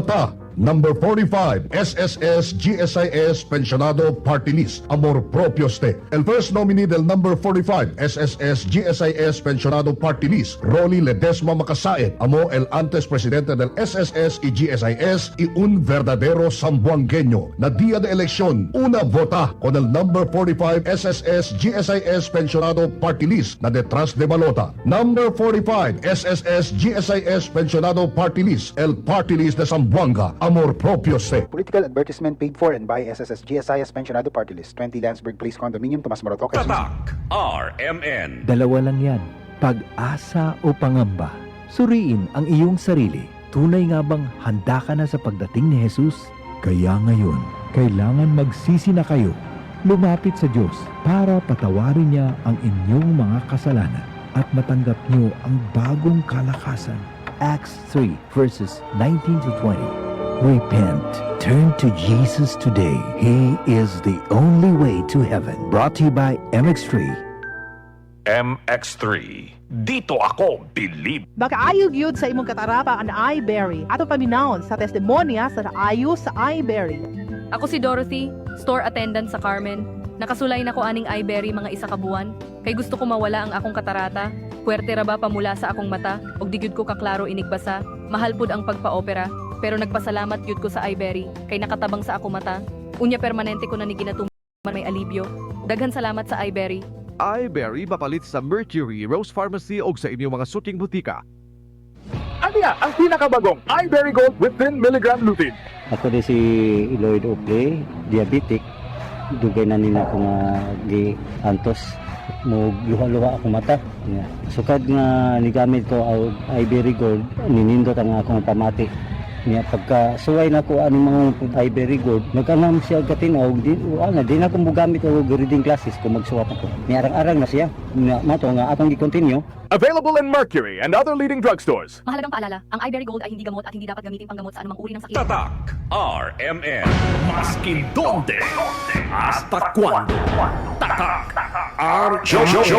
VOTA Number 45, SSS GSIS Pensionado Party List, Amor Propio Ste. El first nominee del number 45, SSS GSIS Pensionado Party List, Rolly Ledesma Macasaet, amo el antes presidente del SSS y GSIS y un verdadero sambuangueño. Na día de elección, una vota con el number 45 SSS GSIS Pensionado Party List na detrás de balota. Number 45, SSS GSIS Pensionado Party List, el Party List de Zamboanga. Amor propio se. Political advertisement paid for and by SSS GSIS Pensionado Party List, 20 Landsberg Place Condominium, Tomas Morato, Quezon City. Tatak RMN. Dalawa lang yan, pag-asa o pangamba. Suriin ang iyong sarili. Tunay nga bang handa ka na sa pagdating ni Jesus? Kaya ngayon, kailangan magsisi na kayo. Lumapit sa Diyos para patawarin niya ang inyong mga kasalanan at matanggap niyo ang bagong kalakasan. Acts 3 verses 19 to 20. Repent. Turn to Jesus today. He is the only way to heaven. Brought to you by MX3. MX3. Dito ako believe. Makaayog yun sa imong katarapa ang iBerry. Ato paminahon sa testimonya sa ayo sa iBerry. Ako si Dorothy, store attendant sa Carmen. Nakasulay na ko aning iBerry mga isa ka buwan. Kay gusto ko mawala ang akong katarata. Puwerte ra ba pamula sa akong mata? Og digyud ko kaklaro inigbasa. Mahal pud ang pagpa-opera. Pero nagpasalamat yun ko sa iBerry. Kay nakatabang sa akong mata. Unya permanente ko na ni ginatuman may alibyo. Daghan salamat sa iBerry. iBerry mapalit sa Mercury, Rose Pharmacy o sa inyong mga suking butika. Aniya ang pinakabagong iBerry Gold with 10 mg lutein. Ako din si Lloyd Oakley, diabetic. Dugay na nila ko nga di antos. Mo luha-luha akong mata. Sukad nga nigamit ko ang iBerry Gold, ninindot ang akong pamati. Niya pagka suway na ko anong mga iBerry Gold, nagkanam siya katinaw, di na akong mugamit o reading classes kung magsuwat ako. Niya arang-arang na siya. Mato nga atong i-continue. Available in Mercury and other leading drugstores. Mahalagang paalala, ang iBerry Gold ay hindi gamot at hindi dapat gamitin panggamot sa anumang uri ng sakit. Tatak RMN. Maskin donde hasta cuando. Tatak RMN.